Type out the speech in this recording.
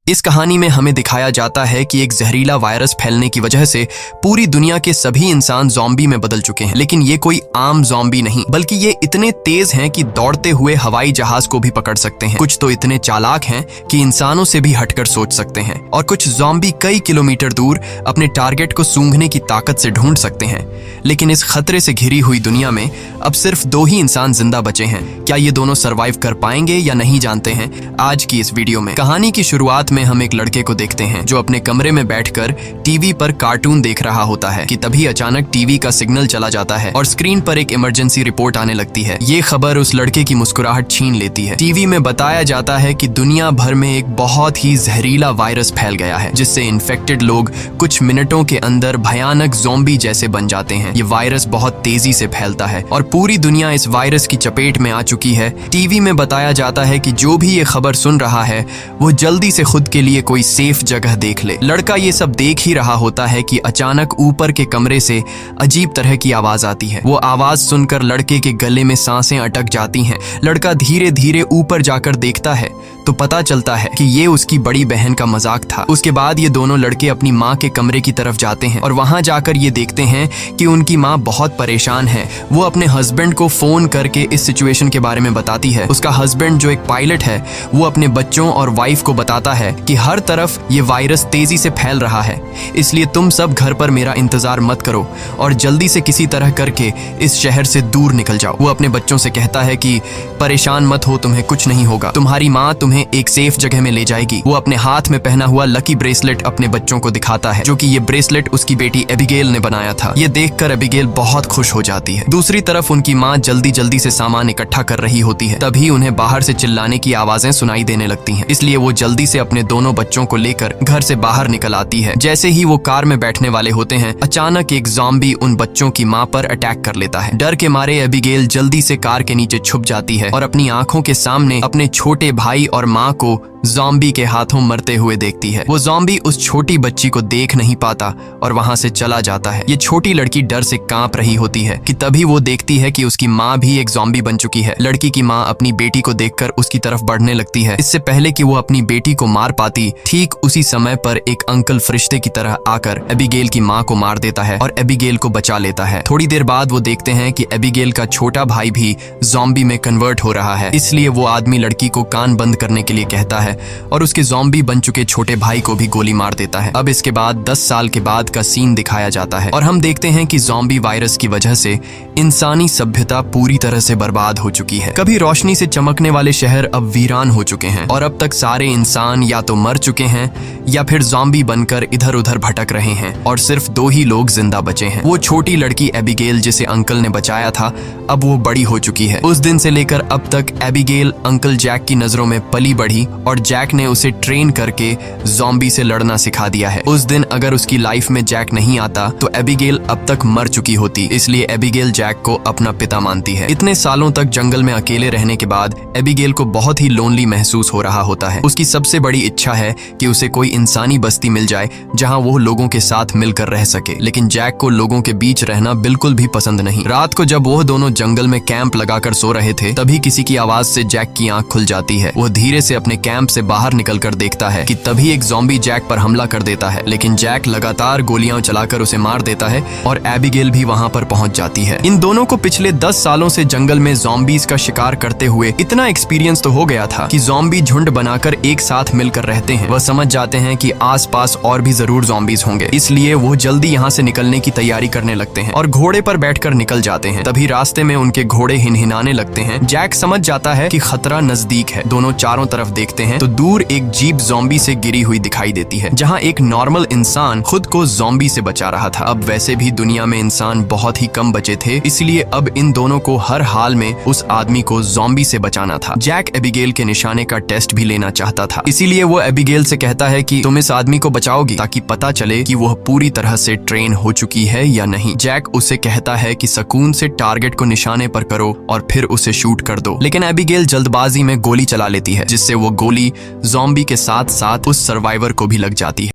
इस कहानी में हमें दिखाया जाता है कि एक जहरीला वायरस फैलने की वजह से पूरी दुनिया के सभी इंसान ज़ॉम्बी में बदल चुके हैं। लेकिन ये कोई आम ज़ॉम्बी नहीं, बल्कि ये इतने तेज हैं कि दौड़ते हुए हवाई जहाज को भी पकड़ सकते हैं। कुछ तो इतने चालाक हैं कि इंसानों से भी हटकर सोच सकते हैं, और कुछ ज़ॉम्बी कई किलोमीटर दूर अपने टारगेट को सूंघने की ताकत से ढूंढ सकते हैं। लेकिन इस खतरे से घिरी हुई दुनिया में अब सिर्फ 2 ही इंसान जिंदा बचे हैं। क्या ये दोनों सरवाइव कर पाएंगे या नहीं, जानते हैं आज की इस वीडियो में। कहानी की शुरुआत में हम एक लड़के को देखते हैं जो अपने कमरे में बैठकर टीवी पर कार्टून देख रहा होता है कि तभी अचानक टीवी का सिग्नल चला जाता है और स्क्रीन पर एक इमरजेंसी रिपोर्ट आने लगती है। ये खबर उस लड़के की मुस्कुराहट छीन लेती है। टीवी में बताया जाता है कि दुनिया भर में एक बहुत ही जहरीला वायरस फैल गया है, जिससे इन्फेक्टेड लोग कुछ मिनटों के अंदर भयानक ज़ॉम्बी जैसे बन जाते हैं। ये वायरस बहुत तेजी से फैलता है और पूरी दुनिया इस वायरस की चपेट में आ चुकी है। टीवी में बताया जाता है कि जो भी ये खबर सुन रहा है वो जल्दी से खुद के लिए कोई सेफ जगह देख ले। लड़का ये सब देख ही रहा होता है कि अचानक ऊपर के कमरे से अजीब तरह की आवाज आती है। वो आवाज सुनकर लड़के के गले में सांसें अटक जाती हैं। लड़का धीरे धीरे ऊपर जाकर देखता है तो पता चलता है कि ये उसकी बड़ी बहन का मजाक था। उसके बाद ये दोनों लड़के अपनी माँ के कमरे की तरफ जाते हैं और वहां जाकर ये देखते हैं कि उनकी माँ बहुत परेशान है। वो अपने हस्बैंड को फोन करके इस सिचुएशन के बारे में बताती है। उसका हस्बैंड जो एक पायलट है वो अपने बच्चों और वाइफ को बताता है कि हर तरफ ये वायरस तेजी से फैल रहा है, इसलिए तुम सब घर पर मेरा इंतजार मत करो और जल्दी से किसी तरह करके इस शहर से दूर निकल जाओ। वो अपने बच्चों से कहता है कि परेशान मत हो, तुम्हें कुछ नहीं होगा, तुम्हारी माँ तुम्हें एक सेफ जगह में ले जाएगी। वो अपने हाथ में पहना हुआ लकी ब्रेसलेट अपने बच्चों को दिखाता है, जो कि ये ब्रेसलेट उसकी बेटी एबिगेल ने बनाया था। ये देखकर एबिगेल बहुत खुश हो जाती है। दूसरी तरफ उनकी माँ जल्दी जल्दी से सामान इकट्ठा कर रही होती है। तभी उन्हें बाहर से चिल्लाने की आवाजें सुनाई देने लगती हैं, इसलिए वो जल्दी से अपने दोनों बच्चों को लेकर घर से बाहर निकल आती है। जैसे ही वो कार में बैठने वाले होते हैं, अचानक एक ज़ॉम्बी उन बच्चों की माँ पर अटैक कर लेता है। डर के मारे एबिगेल जल्दी से कार के नीचे छुप जाती है और अपनी आंखों के सामने अपने छोटे भाई और माँ को ज़ॉम्बी के हाथों मरते हुए देखती है। वो ज़ॉम्बी उस छोटी बच्ची को देख नहीं पाता और वहां से चला जाता है। ये छोटी लड़की डर से कांप रही होती है कि तभी वो देखती है कि उसकी माँ भी एक ज़ॉम्बी बन चुकी है। लड़की की माँ अपनी बेटी को देखकर उसकी तरफ बढ़ने लगती है। इससे पहले कि वो अपनी बेटी को मार पाती, ठीक उसी समय पर एक अंकल फरिश्ते की तरह आकर एबिगेल की माँ को मार देता है और एबिगेल को बचा लेता है। थोड़ी देर बाद वो देखते हैं कि एबिगेल का छोटा भाई भी ज़ॉम्बी में कन्वर्ट हो रहा है, इसलिए वो आदमी लड़की को कान बंद करने के लिए कहता है और उसके ज़ॉम्बी बन चुके छोटे भाई को भी गोली मार देता है। अब इसके बाद 10 साल के बाद का सीन दिखाया जाता है और हम देखते हैं कि ज़ॉम्बी वायरस की वजह से इंसानी सभ्यता पूरी तरह से बर्बाद हो चुकी है। कभी रोशनी से चमकने वाले शहर अब वीरान हो चुके हैं और अब तक सारे इंसान या तो मर चुके हैं या फिर ज़ॉम्बी बनकर इधर उधर भटक रहे हैं और सिर्फ 2 ही लोग जिंदा बचे हैं। वो छोटी लड़की एबिगेल जिसे अंकल ने बचाया था, अब वो बड़ी हो चुकी है। उस दिन से लेकर अब तक एबिगेल अंकल जैक की नजरों में पली बढ़ी और जैक ने उसे ट्रेन करके ज़ॉम्बी से लड़ना सिखा दिया है। उस दिन अगर उसकी लाइफ में जैक नहीं आता तो एबिगेल अब तक मर चुकी होती, इसलिए एबिगेल जैक को अपना पिता मानती है। इतने सालों तक जंगल में अकेले रहने के बाद एबिगेल को बहुत ही लोनली महसूस हो रहा होता है। उसकी सबसे बड़ी इच्छा है कि उसे कोई इंसानी बस्ती मिल जाए जहां वो लोगों के साथ मिलकर रह सके, लेकिन जैक को लोगों के बीच रहना बिल्कुल भी पसंद नहीं। रात को जब वो दोनों जंगल में कैंप लगाकर सो रहे थे, तभी किसी की आवाज से जैक की आंख खुल जाती है। वो धीरे से अपने कैंप से बाहर निकलकर देखता है कि तभी एक ज़ॉम्बी जैक पर हमला कर देता है, लेकिन जैक लगातार गोलियां चलाकर उसे मार देता है और एबिगेल भी वहां पर पहुंच जाती है। इन दोनों को पिछले 10 सालों से जंगल में ज़ॉम्बीज का शिकार करते हुए इतना एक्सपीरियंस तो हो गया था कि ज़ॉम्बी झुंड बनाकर एक साथ मिलकर रहते हैं। वह समझ जाते हैं कि आसपास और भी जरूर ज़ॉम्बीज होंगे, इसलिए वो जल्दी यहाँ से निकलने की तैयारी करने लगते हैं और घोड़े पर बैठकर निकल जाते हैं। तभी रास्ते में उनके घोड़े हिनहिनाने लगते हैं। जैक समझ जाता है कि खतरा नजदीक है। दोनों चारों तरफ देखते हैं तो दूर एक जीप ज़ॉम्बी से गिरी हुई दिखाई देती है, जहां एक नॉर्मल इंसान खुद को ज़ॉम्बी से बचा रहा था। अब वैसे भी दुनिया में इंसान बहुत ही कम बचे थे, इसलिए अब इन दोनों को हर हाल में उस आदमी को ज़ॉम्बी से बचाना था। जैक एबिगेल के निशाने का टेस्ट भी लेना चाहता था, इसीलिए वो एबिगेल से कहता है कि तुम इस आदमी को बचाओगी ताकि पता चले कि वह पूरी तरह से ट्रेन हो चुकी है या नहीं। जैक उसे कहता है कि सुकून से टारगेट को निशाने पर करो और फिर उसे शूट कर दो, लेकिन एबिगेल जल्दबाजी में गोली चला लेती है, जिससे वो गोली ज़ॉम्बी के साथ साथ उस सर्वाइवर को भी लग जाती है।